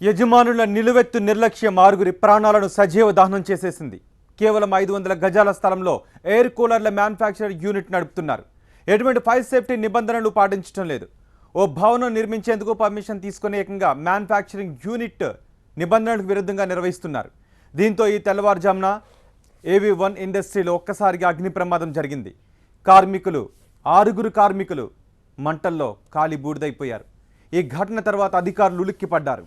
యజమానుల నిలువెత్తు నిర్లక్ష్యం ఆరుగురి ప్రాణాలను సజీవ దహనం చేసేసింది. కేవలం 500 గజాల స్థలంలో ఎయిర్ కూలర్ల మ్యానుఫ్యాక్చర్ యూనిట్ నడుపుతున్నారు. ఎటువంటి ఫైర్ సేఫ్టీ నిబంధనలు పాటించడం లేదు. ఓ భవనం నిర్మించేందుకు పర్మిషన్ తీసుకునే ఏకంగా మ్యానుఫ్యాక్చరింగ్ యూనిట్ నిబంధనలకు విరుద్ధంగా నిర్వహిస్తున్నారు. దీంతో ఈ తెల్లవారుజామున AV1 ఇండస్ట్రీలో ఒక్కసారిగా అగ్ని ప్రమాదం జరిగింది. ఆరుగురు కార్మికులు మంటల్లో కాలి బూడిదైపోయారు. ఈ ఘటన తర్వాత అధికారులు ఉలిక్కిపడ్డారు.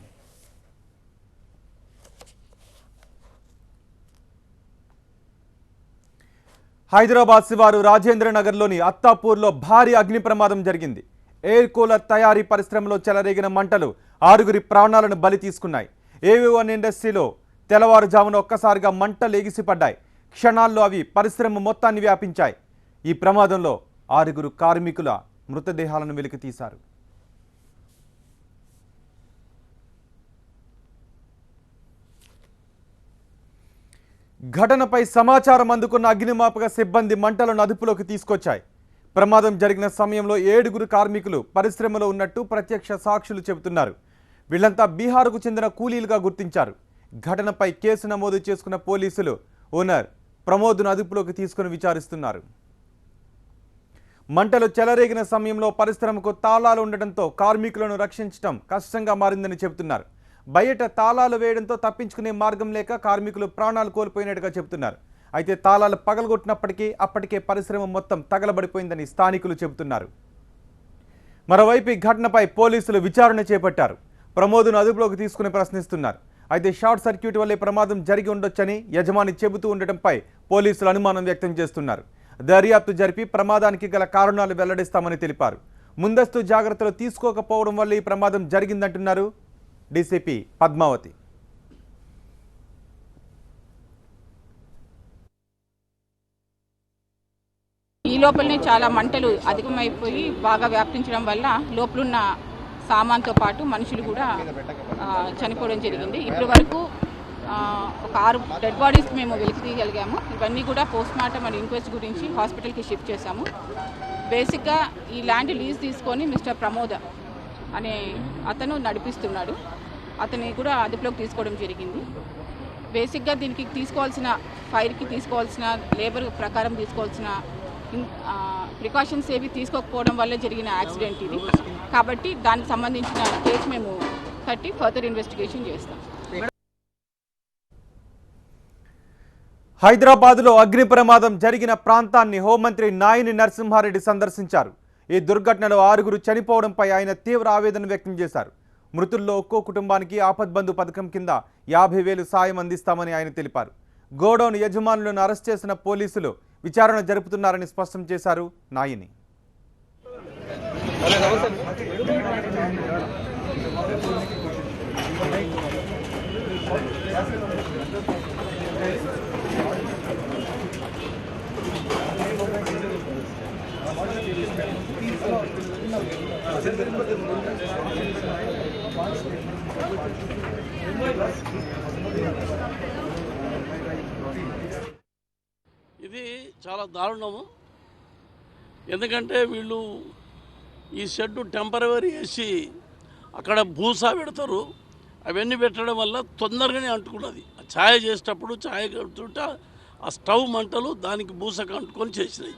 హైదరాబాద్ శివారు రాజేంద్రనగర్లోని అత్తాపూర్లో భారీ అగ్ని ప్రమాదం జరిగింది. ఎయిర్ కూలర్ తయారీ పరిశ్రమలో చెలరేగిన మంటలు ఆరుగురి ప్రాణాలను బలి తీసుకున్నాయి. AV1 ఇండస్ట్రీలో తెల్లవారుజామున ఒక్కసారిగా మంటలు ఎగిసిపడ్డాయి. క్షణాల్లో అవి పరిశ్రమ మొత్తాన్ని వ్యాపించాయి. ఈ ప్రమాదంలో ఆరుగురు కార్మికుల మృతదేహాలను వెలికితీశారు. ఘటనపై సమాచారం అందుకున్న అగ్నిమాపక సిబ్బంది మంటలను అదుపులోకి తీసుకొచ్చాయి. ప్రమాదం జరిగిన సమయంలో 7గురు కార్మికులు పరిశ్రమలో ఉన్నట్టు ప్రత్యక్ష సాక్షులు చెబుతున్నారు. వీళ్లంతా బీహార్కు చెందిన కూలీలుగా గుర్తించారు. ఘటనపై కేసు నమోదు చేసుకున్న పోలీసులు ఓనర్ ప్రమోద్ను అదుపులోకి తీసుకుని విచారిస్తున్నారు. మంటలు చెలరేగిన సమయంలో పరిశ్రమకు తాళాలు ఉండడంతో కార్మికులను రక్షించడం కష్టంగా మారిందని చెబుతున్నారు. బయట తాళాలు వేయడంతో తప్పించుకునే మార్గం లేక కార్మికులు ప్రాణాలు కోల్పోయినట్టుగా చెబుతున్నారు. అయితే తాళాలు పగలగొట్టినప్పటికీ అప్పటికే పరిశ్రమ మొత్తం తగలబడిపోయిందని స్థానికులు చెబుతున్నారు. మరోవైపు ఈ ఘటనపై పోలీసులు విచారణ చేపట్టారు. ప్రమోద్ను అదుపులోకి తీసుకుని ప్రశ్నిస్తున్నారు. అయితే షార్ట్ సర్క్యూట్ వల్లే ప్రమాదం జరిగి ఉండొచ్చని యజమాని చెబుతూ ఉండటంపై పోలీసులు అనుమానం వ్యక్తం చేస్తున్నారు. దర్యాప్తు జరిపి ప్రమాదానికి గల కారణాలు వెల్లడిస్తామని తెలిపారు. ముందస్తు జాగ్రత్తలు తీసుకోకపోవడం వల్ల ఈ ప్రమాదం జరిగిందంటున్నారు డీసీపీ పద్మావతి. ఈ లోపలనే చాలా మంటలు అధికమైపోయి బాగా వ్యాపించడం వల్ల లోపలున్న సామాన్తో పాటు మనుషులు కూడా చనిపోవడం జరిగింది. ఇప్పటి వరకు ఒక 6 డెడ్ బాడీస్ మేము వెలికి తీయగలిగాము. ఇవన్నీ కూడా పోస్ట్మార్టం అండ్ ఇంక్వెస్ట్ గురించి హాస్పిటల్కి షిఫ్ట్ చేశాము. బేసిక్గా ఈ ల్యాండ్ లీజ్ తీసుకొని మిస్టర్ ప్రమోద్ అనే అతను నడిపిస్తున్నాడు. అతన్ని కూడా అదుపులోకి తీసుకోవడం జరిగింది. బేసిక్గా దీనికి తీసుకోవాల్సిన ఫైర్కి తీసుకోవాల్సిన లేబర్ ప్రకారం తీసుకోవాల్సిన ప్రికాషన్స్ ఏవి తీసుకోకపోవడం వల్ల జరిగిన యాక్సిడెంట్ ఇది. కాబట్టి దానికి సంబంధించిన కేసు మేము కట్టి ఫర్దర్ ఇన్వెస్టిగేషన్ చేస్తాం. హైదరాబాద్లో అగ్ని ప్రమాదం జరిగిన ప్రాంతాన్ని హోంమంత్రి నాయిని నరసింహారెడ్డి సందర్శించారు. ఈ దుర్ఘటనలో 6గురు చనిపోవడంపై ఆయన తీవ్ర ఆవేదన వ్యక్తం చేశారు. మృతుల్లో ఒక్కో కుటుంబానికి ఆపద్బంధు పథకం కింద 50,000 సాయం అందిస్తామని ఆయన తెలిపారు. గోడౌన్ యజమానులను అరెస్ట్ చేసిన పోలీసులు విచారణ జరుపుతున్నారని స్పష్టం చేశారు నాయిని. ఇది చాలా దారుణము. ఎందుకంటే వీళ్ళు ఈ షెడ్ టెంపరవరీ వేసి అక్కడ భూసా పెడతారు. అవన్నీ పెట్టడం వల్ల తొందరగానే అంటుకున్నది. ఛాయ్ చేసేటప్పుడు ఛాయ్ కడుతుంటే ఆ స్టవ్ మంటలు దానికి భూసకు అంటుకొని చేసినాయి.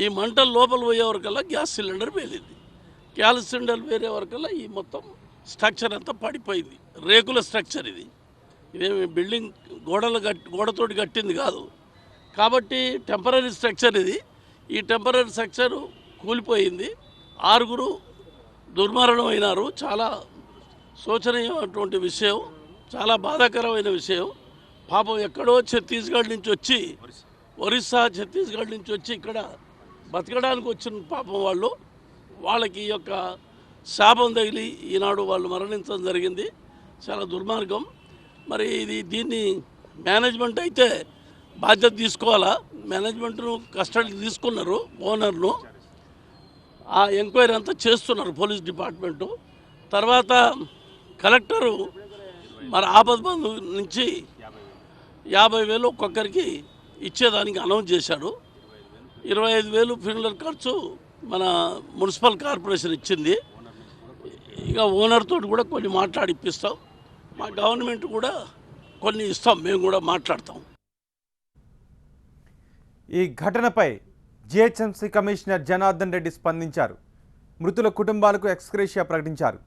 ఈ మంటలు లోపల పోయే వరకల్లా గ్యాస్ సిలిండర్ పేలింది. గ్యాస్ సిలిండర్ వేరే వరకల్లా ఈ మొత్తం స్ట్రక్చర్ అంతా పడిపోయింది. రేకుల స్ట్రక్చర్ ఇది. ఇదేమి బిల్డింగ్ గోడతోటి కట్టింది కాదు. కాబట్టి టెంపరీ స్ట్రక్చర్ ఇది. ఈ టెంపరీ స్ట్రక్చరు కూలిపోయింది. 6గురు దుర్మరణం అయినారు. చాలా శోచనీయమైనటువంటి విషయం, చాలా బాధాకరమైన విషయం. పాపం ఎక్కడో ఛత్తీస్గఢ్ నుంచి వచ్చి, ఒరిస్సా ఛత్తీస్గఢ్ నుంచి వచ్చి ఇక్కడ బతకడానికి వచ్చిన పాపం వాళ్ళకి ఈ యొక్క శాపం తగిలి ఈనాడు వాళ్ళు మరణించడం జరిగింది. చాలా దుర్మార్గం. మరి దీన్ని మేనేజ్మెంట్ అయితే బాధ్యత తీసుకోవాలా. మేనేజ్మెంట్ను కస్టడీ తీసుకున్నారు, ఓనర్ను. ఆ ఎంక్వైరీ అంతా చేస్తున్నారు పోలీస్ డిపార్ట్మెంటు. తర్వాత కలెక్టరు మరి ఆపద్బంధు నుంచి 50,000 ఒక్కొక్కరికి ఇచ్చేదానికి అనౌన్స్ చేశాడు. 25,000 ఫ్యూనరల్ ఖర్చు మన మున్సిపల్ కార్పొరేషన్ ఇచ్చింది. ఇక ఓనర్ తోటి కూడా కొన్ని మాట్లాడిపిస్తాం. మా గవర్నమెంట్ కూడా కొన్ని ఇస్తాం, మేము కూడా మాట్లాడతాం. ఈ ఘటనపై జిహెచ్ఎంసీ కమిషనర్ జనార్దన్ రెడ్డి స్పందించారు. మృతుల కుటుంబాలకు ఎక్స్గ్రేషియా ప్రకటించారు.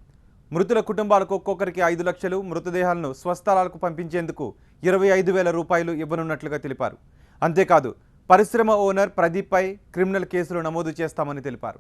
మృతుల కుటుంబాలకు ఒక్కొక్కరికి 5 లక్షలు, మృతదేహాలను స్వస్థలాలకు పంపించేందుకు 25,000 రూపాయలు ఇవ్వనున్నట్లుగా తెలిపారు. అంతేకాదు పరిశ్రమ ఓనర్ ప్రదీప్పై క్రిమినల్ కేసులు నమోదు చేస్తామని తెలిపారు.